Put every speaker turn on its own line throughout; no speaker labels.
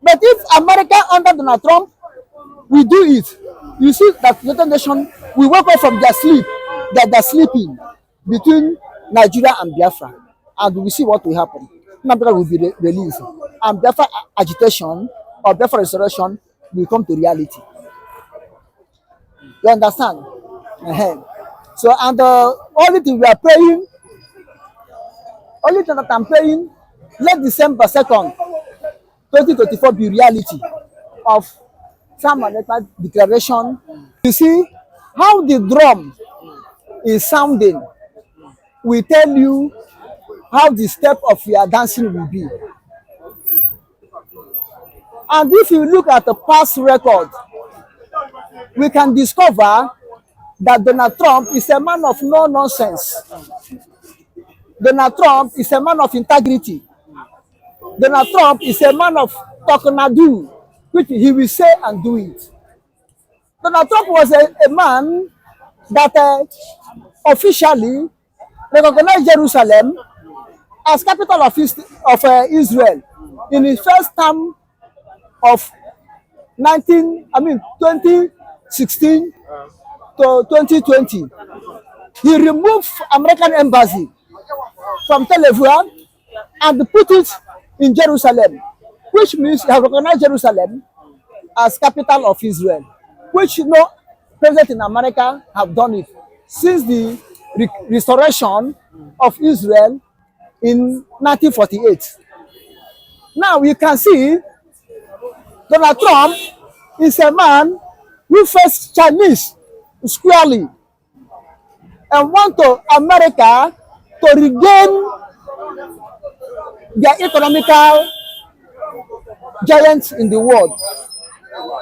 But if America under Donald Trump, we do it, you see that the United Nations will wake up from their sleep, that they're sleeping between Nigeria and Biafra, and we see what will happen. Nnamdi will be released, and Biafra agitation or Biafra restoration will come to reality. You understand? So, and the only thing we are praying, only thing that I'm praying, let December 2nd, 2024 be reality of Sam Maneta declaration. You see how the drum is sounding. We tell you how the step of your dancing will be. And if you look at the past record, we can discover that Donald Trump is a man of no nonsense. Donald Trump is a man of integrity. Donald Trump is a man of talk and do, which he will say and do it. Donald Trump was a man that officially recognized Jerusalem as capital of Israel in his first term of 2016 to 2020. He removed American embassy from Tel Aviv and put it in Jerusalem, which means he has recognized Jerusalem as capital of Israel, which no president in America have done it since the restoration of Israel in 1948. Now you can see Donald Trump is a man who faced Chinese squarely and want to America to regain their economical giants in the world.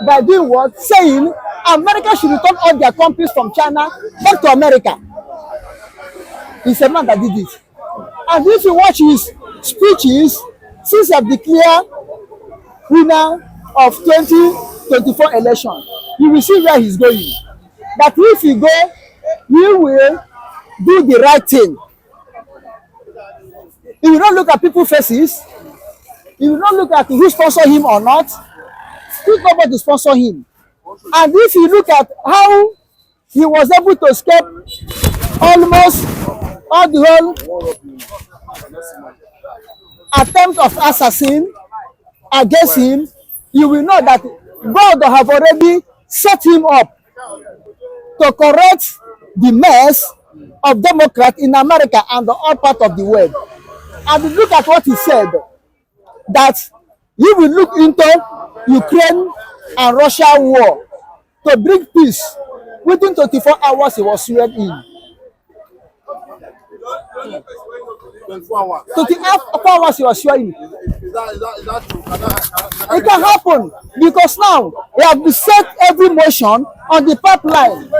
By doing what? Saying America should return all their companies from China back to America. He's a man that did it. And if you watch his speeches since he have declared winner of 2024 election, you will see where he's going. That if he go, he will do the right thing. He will not look at people's faces. He will not look at who sponsor him or not. Who's not going to sponsor him? And if you look at how he was able to escape almost all the whole attempt of assassin against him, you will know that God have already set him up to correct the mess of Democrats in America and the all part of the world. And look at what he said, that he will look into Ukraine and Russia war to bring peace. Within 24 hours, he was sworn in. 24 hours, he was sworn in.
Is that true?
It can happen because now they have set every motion on the pipeline,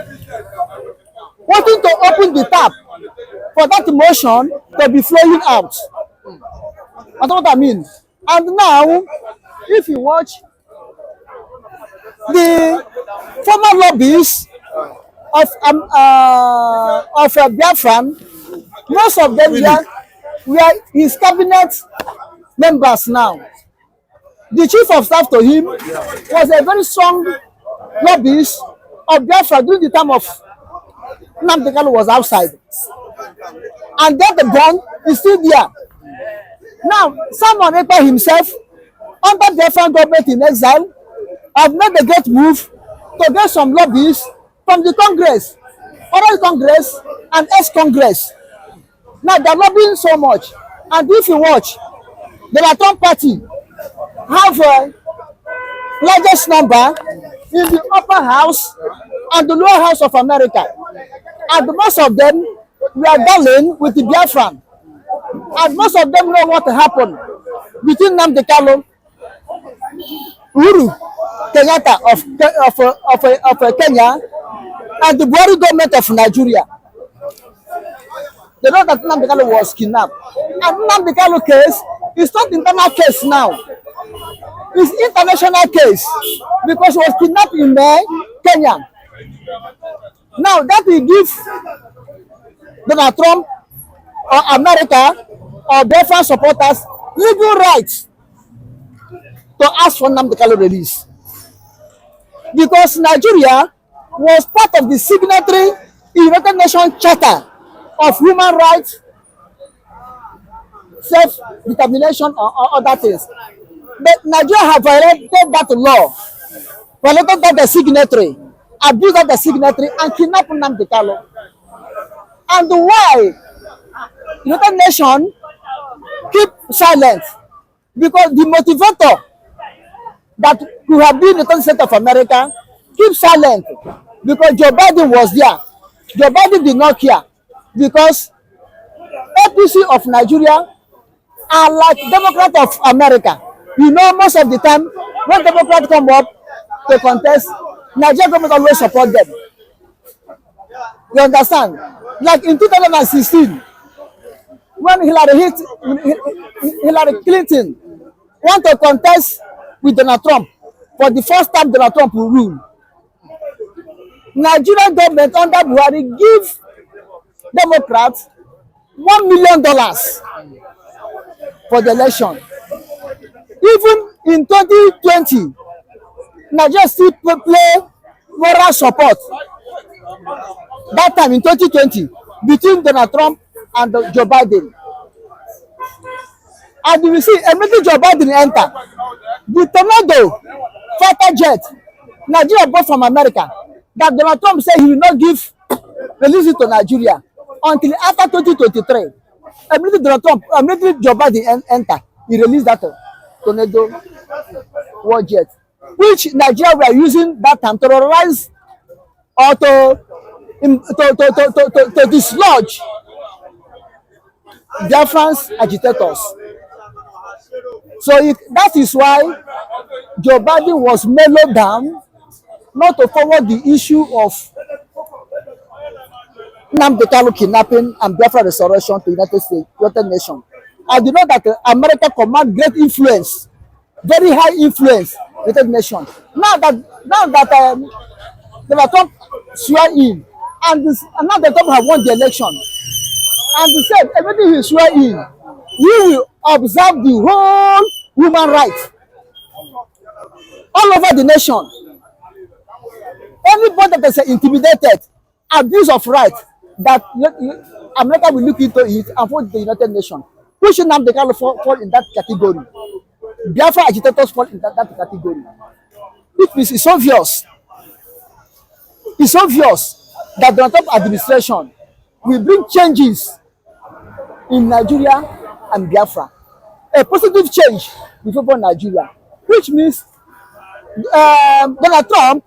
wanting to open the tap for that motion to be flowing out. That's what I mean. And now, if you watch the former lobbyists of Biafran, most of them were his cabinet members now. The chief of staff to him was a very strong lobbyist of Biafra during the time of Nnamdi was outside. And then the gun is still there. Now, someone ekpa himself, under Biafran government in exile, have made a great move to get some lobbyists from the Congress, oral Congress and ex-Congress. Now, they're lobbying so much. And if you watch, the Latin Party have a largest number in the upper house and the lower house of America. And most of them were dealing with the Biafran. And most of them know what happened between Nnamdi Kanu, Uhuru Kenyatta of Kenya, and the Buhari government of Nigeria. They know that Nnamdi Kanu was kidnapped. And Nnamdi Kanu case is not internal case now. It's international case because he was kidnapped in Kenya. Now that will give Donald Trump or America or Biafran supporters legal rights to ask for Nnamdi release. Because Nigeria was part of the signatory United Nations Charter of Human Rights, self-determination, or other things. But Nigeria have violated that law, violated that the signatory, abused that the signatory, and kidnapped Nnamdi. And why United Nations keep silent? Because the motivator that could have been the United States of America keep silent, because Joe Biden was there. Joe Biden did not care, because APC of Nigeria are like Democrat of America. You know, most of the time when Democrats come up to contest, Nigerian government always support them. You understand? Like in 2016, when Hillary Clinton want to contest with Donald Trump for the first time Donald Trump will rule, Nigerian government under Buhari give Democrats $1 million for the election. Even in 2020, Nigeria still play moral support. That time in 2020, between Donald Trump and Joe Biden. And you will see, immediately Joe Biden enter, the Tornado fighter jet, Nigeria bought from America, that Donald Trump said he will not release it to Nigeria until after 2023. Immediately Joe Biden enter, he released that Tornado war jet, which Nigeria were using that time to terrorize or to dislodge Biafran's agitators. So that is why Joe Biden was mellowed down not to forward the issue of Nnamdi kidnapping and Biafra restoration to United Nations. I do know that America command great influence, very high influence, United Nations. Now that Donald Trump swear in, and now the Trump have won the election, and he said everything he swear in, we will observe the whole human rights all over the nation. Anybody that is intimidated, abuse of right, that America will look into it and vote the United Nations. Who should Nnamdi fall in that category? Biafra agitators fall in that category. It means it's obvious. It's obvious that the Trump administration will bring changes in Nigeria and Biafra. A positive change in favor of Nigeria, which means Donald Trump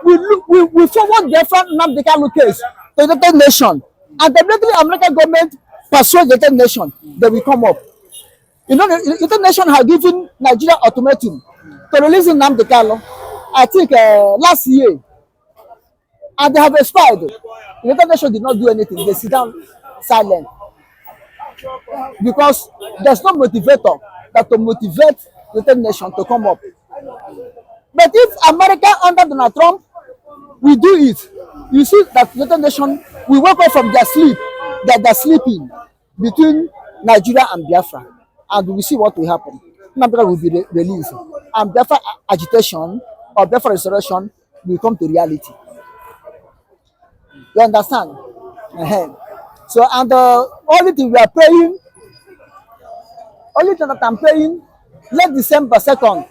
will forward Biafra Nnamdi case to the United Nations, and immediately American government persuade the United Nations, they will come up. You know, the United Nations have given Nigeria ultimatum to release Nnamdi, I think last year, and they have expired. The United Nations did not do anything. They sit down silent because there's no motivator that to motivate the United Nations to come up. But if America under Donald Trump will do it, you see that the United Nations will wake up from their sleep, that they're sleeping between Nigeria and Biafra, and we will see what will happen. Nnamdi will be released, and Biafra agitation or Biafra restoration will come to reality. You understand? So, and the only thing we are praying, only thing that I'm praying, let December 2nd,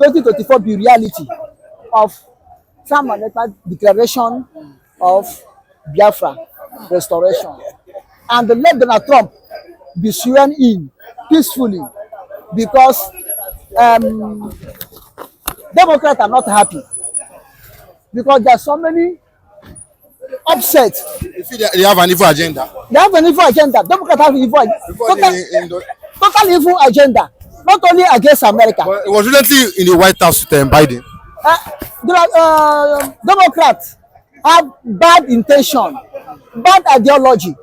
2024 be reality of some declaration of Biafra restoration, and let Donald Trump be sworn in peacefully, because Democrats are not happy because there are so many upset.
You feel they have an evil agenda?
They have an evil agenda. Democrats have an evil, total evil agenda, not only against America.
But it was recently in the White House with Biden.
Democrats have bad intention, bad ideology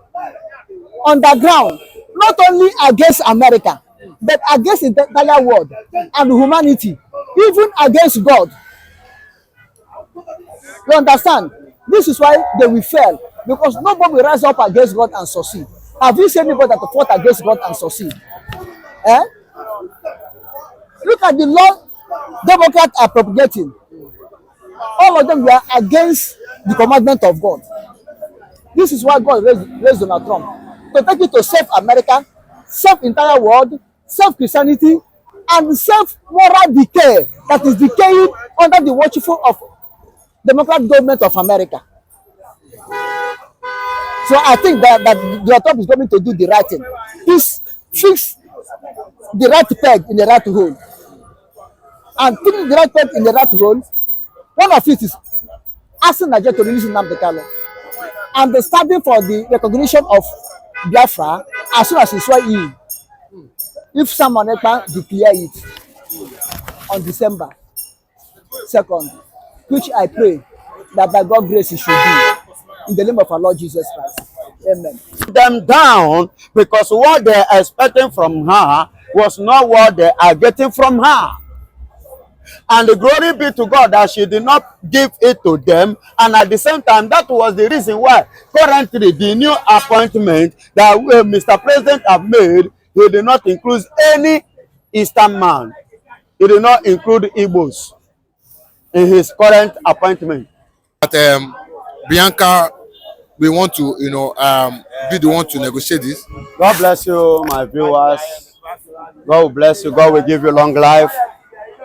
on the ground, not only against America, but against the entire world and humanity, even against God. You understand? This is why they will fail, because nobody will rise up against God and succeed. Have you seen anybody that fought against God and succeed? Look at the law Democrats are propagating. All of them were against the commandment of God. This is why God raised Donald Trump to take it to save America, save entire world, save Christianity, and save moral decay that is decaying under the watchful of Democrat government of America. So I think that Donald Trump is going to do the right thing. Fix the right peg in the right hole. And putting the right peg in the right hole, one of it is asking Nigeria to release Nnamdi, and the standing for the recognition of Biafra as soon as it's swear in. If someone ekpa declare it on December 2nd, which I pray that by God's grace it should be, in the name of our Lord Jesus Christ. Amen.
Them down because what they're expecting from her was not what they are getting from her. And the glory be to God that she did not give it to them. And at the same time, that was the reason why currently the new appointment that Mr. President have made, he did not include any Eastern man. He did not include Igbos in his current appointment.
But Bianca, we want to, be the one to negotiate this.
God bless you, my viewers. God will bless you. God will give you long life,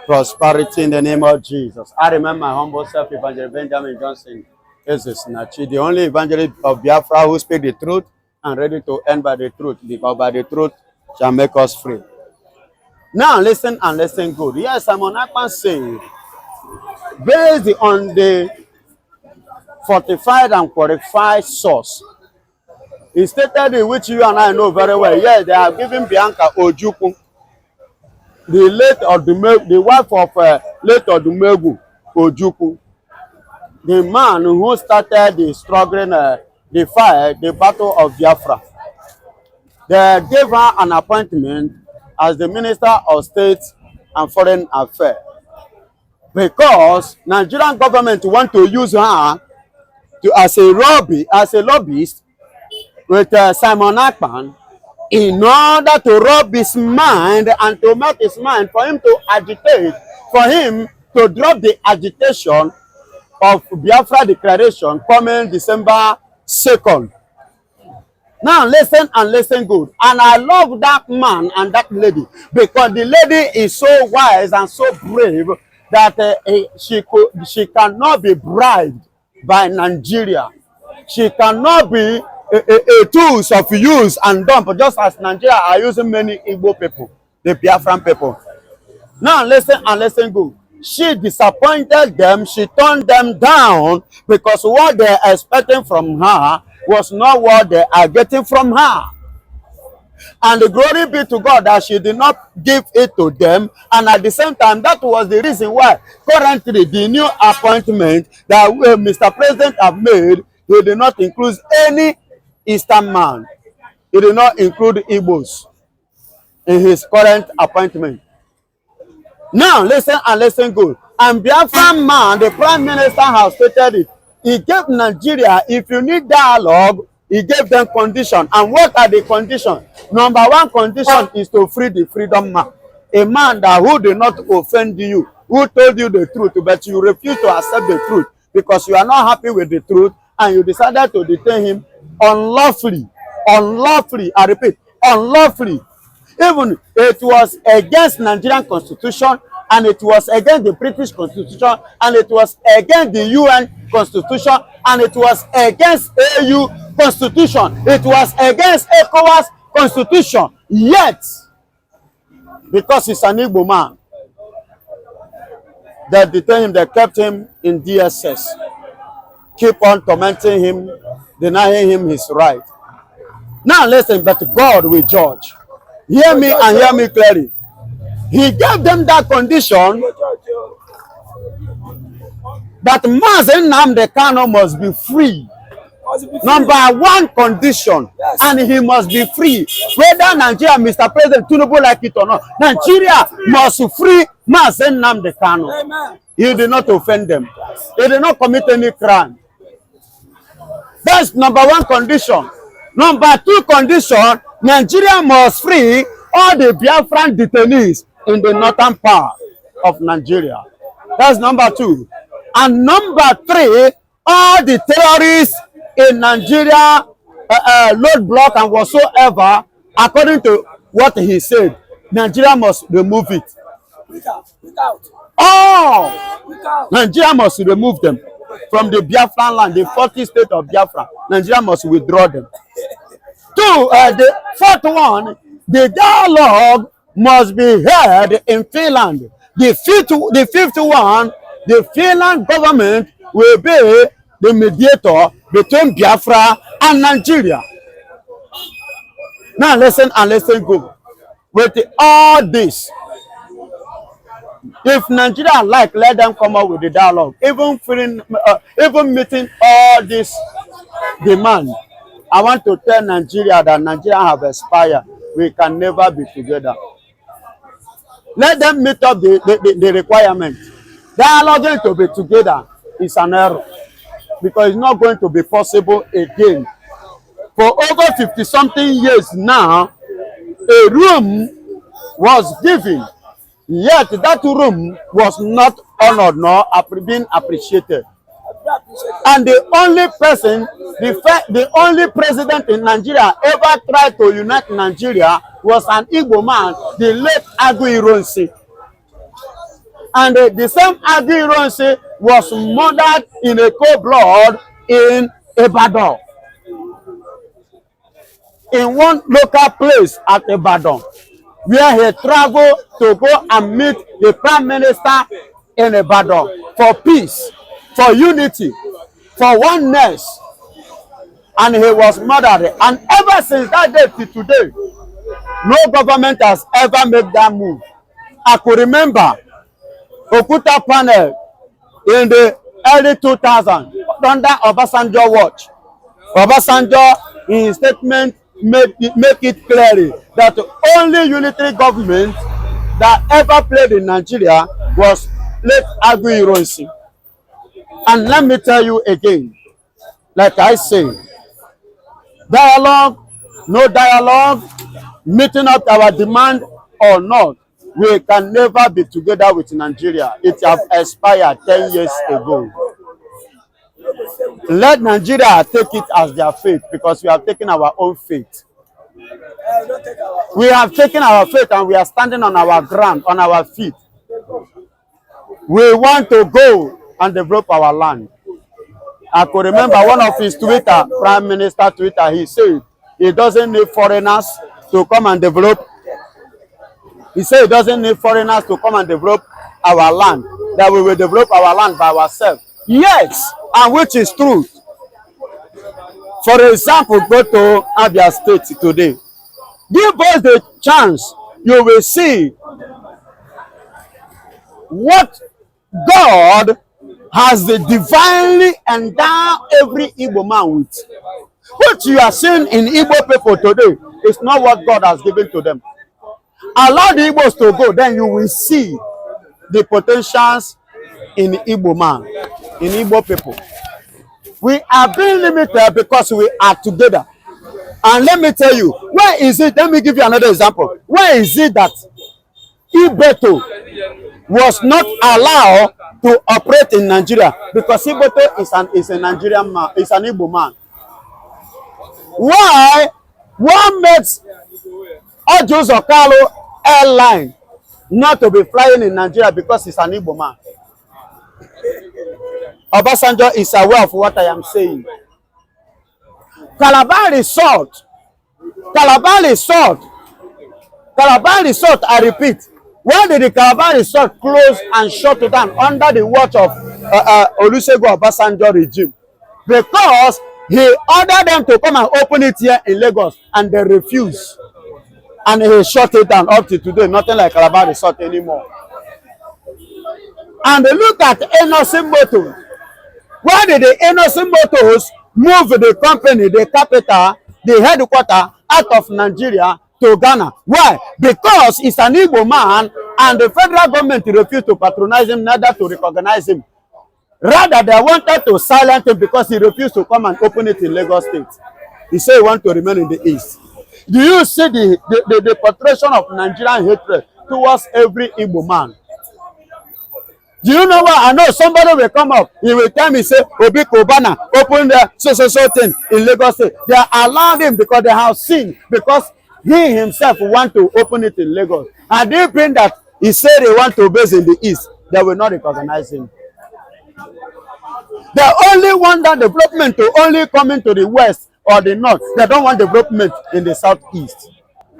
prosperity in the name of Jesus. I remember my humble self, Evangelist Benjamin Johnson, the only evangelist of Biafra who speak the truth and ready to end by the truth, because by the truth shall make us free. Now listen and listen good. Yes, I'm on Akpan saying, based on the fortified and qualified source, he stated in which you and I know very well. Yes, they are giving Bianca Ojukwu, the wife of late Odumegwu Ojukwu, the man who started the struggling, the fight, the battle of Biafra. They gave her an appointment as the Minister of State and Foreign Affairs because Nigerian government want to use her as a lobbyist with Simon Akpan in order to rub his mind and to make his mind for him to agitate, for him to drop the agitation of Biafra declaration coming December 2nd. Now listen and listen good. And I love that man and that lady because the lady is so wise and so brave that she cannot be bribed by Nigeria. She cannot be a tools of use and dump, just as Nigeria are using many Igbo people, the Biafran people. Now listen and listen good. She disappointed them. She turned them down because what they are expecting from her was not what they are getting from her. And the glory be to God that she did not give it to them. And at the same time, that was the reason why currently the new appointment that Mr. President have made, he did not include any Eastern man. He did not include Igbos in his current appointment. Now listen and listen good. And Biafran man, the Prime Minister has stated it. He gave Nigeria, if you need dialogue, he gave them condition. And what are the conditions? Number one condition is to free the freedom man. A man that who did not offend you, who told you the truth, but you refuse to accept the truth because you are not happy with the truth and you decided to detain him unlawfully. Unlawfully, I repeat, unlawfully. Even it was against Nigerian constitution, and it was against the British constitution, and it was against the UN constitution, and it was against AU constitution. It was against ECOWAS constitution. Yet, because he's an Igbo man, they detained him, they kept him in DSS. Keep on tormenting him, denying him his right. Now listen, but God will judge. Hear me and hear me clearly. He gave them that condition that Nnamdikanu must be free. Number one condition, yes. And he must be free. Whether Nigeria, Mr. President Tinubu like it or not, Nigeria must free Nnamdikanu. He did not offend them. He did not commit any crime. That's number one condition. Number two condition, Nigeria must free all the Biafran detainees in the northern part of Nigeria. That's number 2. And number 3, all the terrorists in Nigeria, roadblock and whatsoever, according to what he said, Nigeria must remove it. Oh, Nigeria must remove them from the Biafran land, the 40th state of Biafra. Nigeria must withdraw them. 2, the 4th one, the dialogue must be held in Finland. The 5th one, the Finland government will be the mediator between Biafra and Nigeria. Now listen and listen good. With all this, if Nigeria like, let them come up with the dialogue. Even meeting all this demand, I want to tell Nigeria that Nigeria have expired. We can never be together. Let them meet up the requirement. Dialoguing to be together is an error, because it's not going to be possible again. For over 50-something years now, a room was given, yet that room was not honored nor being appreciated. And the only person, the only president in Nigeria ever tried to unite Nigeria was an Igbo man, the late Aguiyi. And the same Aguiyi was murdered in a cold blood in Ibadan, in one local place at Ibadan, where he traveled to go and meet the prime minister in Ibadan for peace, for unity, for oneness. And he was murdered. And ever since that day to today, no government has ever made that move. I could remember Okuta panel in the early 2000s under Obasanjo watch. Obasanjo in his statement make it clearly that the only unitary government that ever played in Nigeria was late Aguiyi. And let me tell you again, like I say, dialogue, no dialogue, meeting up our demand or not, we can never be together with Nigeria. It has expired 10 years ago. Let Nigeria take it as their fate, because we have taken our own fate. We have taken our fate and we are standing on our ground, on our feet. We want to go and develop our land. I could remember one of his Twitter, Prime Minister Twitter, he said he doesn't need foreigners to come and develop. He said he doesn't need foreigners to come and develop our land, that we will develop our land by ourselves. Yes, and which is true. For example, go to Abia State today. Give us the chance, you will see what God has divinely endowed every Igbo man with. What you are seeing in Igbo people today is not what God has given to them. Allow the Igbos to go, then you will see the potentials in Igbo man, in Igbo people. We are being limited because we are together. And let me tell you, where is it? Let me give you another example. Where is it that Ibeto was not allowed to operate in Nigeria? Because Ibeto is a Nigerian man, is an Igbo man. Why? What makes Ojukwu airline not to be flying in Nigeria? Because he's an Igbo man. Obasanjo is aware of what I am saying. Calabar Resort, I repeat, why did the Calabar Resort close and shut down under the watch of Olusegun Obasanjo regime? Because he ordered them to come and open it here in Lagos, and they refused. And he shut it down. Up to today, nothing like Calabar Resort anymore. And look at Innocent Motors. Why did the Innocent Motors move the company, the capital, the headquarters out of Nigeria to Ghana? Why? Because he's an Igbo man, and the federal government refused to patronize him, neither to recognize him. Rather, they wanted to silence him because he refused to come and open it in Lagos State. He said he wants to remain in the East. Do you see the portrayal of Nigerian hatred towards every Igbo man. Do you know what? I know somebody will come up, he will tell me, say, Obi Kobana, open the so thing in Lagos State. They are allowed him because they have seen, because he himself want to open it in Lagos. And they bring that he said they want to base in the East, they will not recognize him. They only want that development to only come into the West or the North. They don't want development in the Southeast.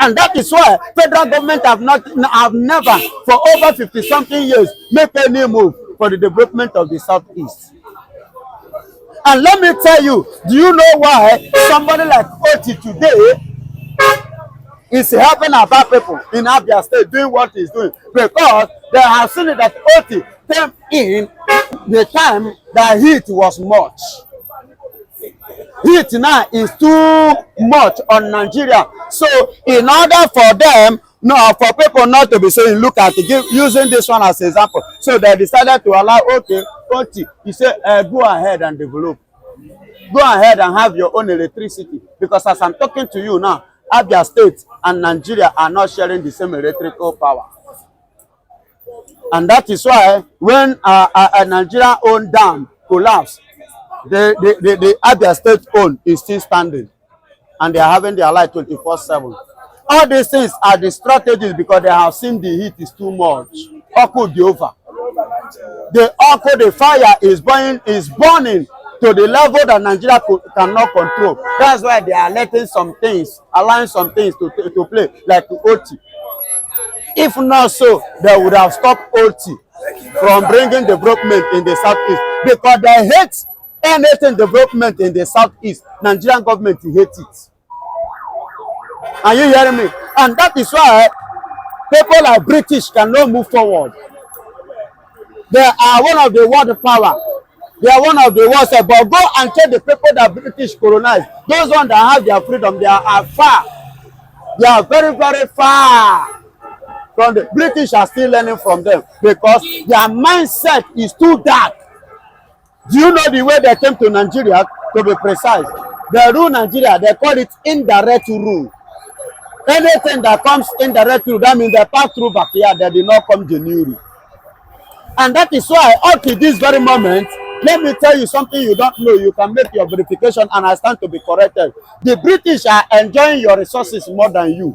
And that is why federal government have never, for over 50-something years, make any move for the development of the Southeast. And let me tell you, do you know why somebody like Oti today is helping our people in Abia State doing what he's doing? Because they have seen that Oti came in the time that heat was much. Heat now is too much on Nigeria. So in order for them, no, for people not to be saying, look at it, using this one as an example. So they decided to allow, okay, Oti, he said, go ahead and develop. Go ahead and have your own electricity. Because as I'm talking to you now, Abia State and Nigeria are not sharing the same electrical power. And that is why when a Nigeria-owned dam collapsed, the Abia State own is still standing, and they are having their light 24/7. All these things are the strategies because they have seen the heat is too much. Oko be over. The fire is burning to the level that Nigeria cannot control. That's why they are letting some things, allowing some things to play, like Oti. If not so, they would have stopped Oti from bringing development in the Southeast, because they hate anything development in the Southeast. Nigerian government hates it. Are you hearing me? And that is why people like British cannot move forward. They are one of the world power. They are one of the worst. But go and check the people that British colonized. Those ones that have their freedom, they are far. They are very, very far from the British. Are still learning from them because their mindset is too dark. Do you know the way they came to Nigeria? To be precise, they rule Nigeria. They call it indirect rule. Anything that comes indirect rule, that means they pass through backyard. They did not come genuinely. And that is why up to this very moment, let me tell you something you don't know. You can make your verification and I stand to be corrected. The British are enjoying your resources more than you.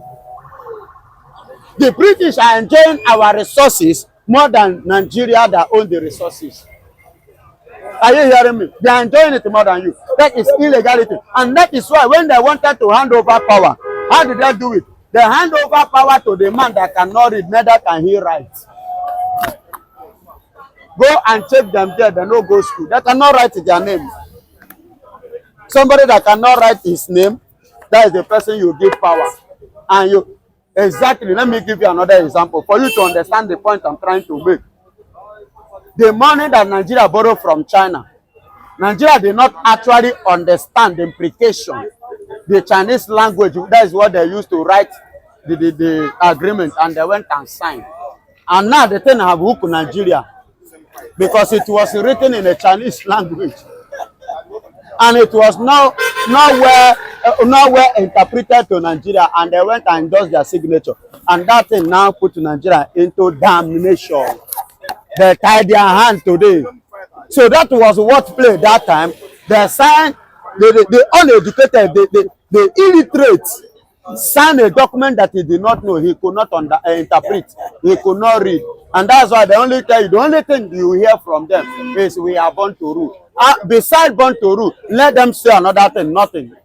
The British are enjoying our resources more than Nigeria that own the resources. Are you hearing me? They are enjoying it more than you. That is illegality. And that is why when they wanted to hand over power, how did they do it? They hand over power to the man that cannot read, neither can he write. Go and check them there. They no go school. They cannot write their name. Somebody that cannot write his name, that is the person you give power. And you, exactly, let me give you another example for you to understand the point I'm trying to make. The money that Nigeria borrowed from China, Nigeria did not actually understand the implication. The Chinese language, that is what they used to write the agreement, and they went and signed. And now the thing have hooked Nigeria because it was written in a Chinese language. And it was nowhere interpreted to Nigeria, and they went and endorsed their signature. And that thing now put Nigeria into damnation. They tied their hand today. So that was what played that time. They signed, the uneducated, the illiterate signed a document that he did not know, he could not interpret, he could not read. And that's why they only tell you, the only thing you hear from them is we are born to rule. Besides born to rule, let them say another thing, nothing.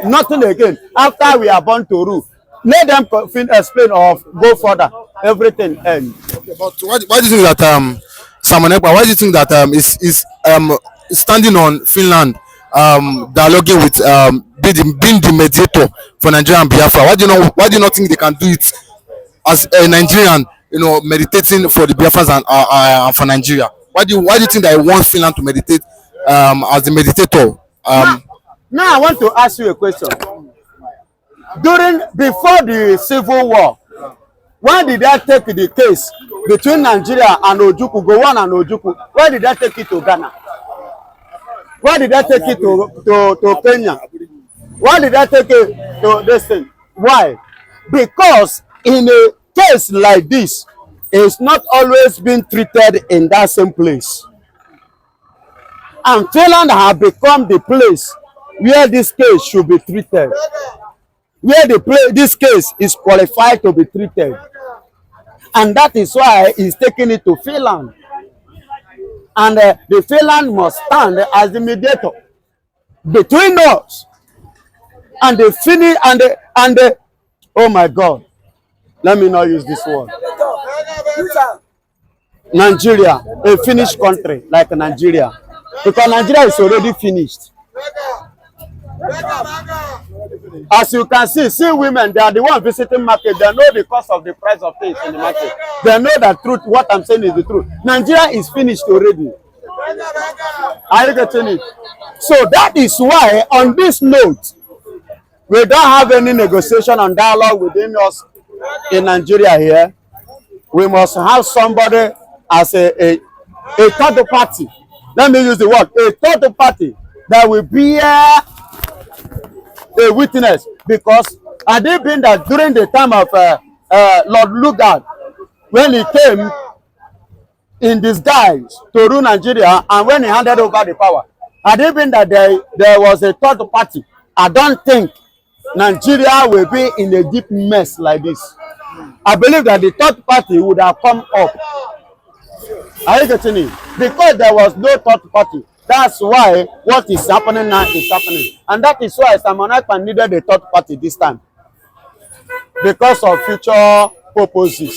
Nothing again. After we are born to rule, let them explain or go further. Everything ends.
Okay, but why do you think that Simon Ekpa, why do you think that is standing on Finland, dialoguing with being the mediator for Nigeria and Biafra? Why do you not think they can do it as a Nigerian, meditating for the Biafrans and for Nigeria? Why do you think that I want Finland to meditate as the meditator?
Now I want to ask you a question. Before the Civil War, why did they take the case between Nigeria and Ojukwu, Gowon and Ojukwu? Why did they take it to Ghana? Why did they take it to Kenya? Why did they take it to this thing? Why? Because in a case like this is not always being treated in that same place. And Finland have become the place where this case should be treated, where this case is qualified to be treated. And that is why he's taking it to Finland. And the Finland must stand as the mediator between us and the Finnish and the oh my God, let me not use this word. Nigeria, a Finnish country like Nigeria, because Nigeria is already finished. As you can see women, they are the ones visiting market. They know the cost of the price of things in the market. They know the truth. What I'm saying is the truth. Nigeria is finished already. Are you getting it? So that is why, on this note, we don't have any negotiation and dialogue within us in Nigeria here. We must have somebody as a third party. Let me use the word, a third party that will be a witness. Because had it been that during the time of Lord Lugard, when he came in disguise to rule Nigeria, and when he handed over the power, had it been that there was a third party, I don't think Nigeria will be in a deep mess like this. I believe that the third party would have come up. Are you getting it? Because there was no third party. That's why what is happening now is happening. And that is why Simon Ekpa needed a third party this time. Because of future purposes.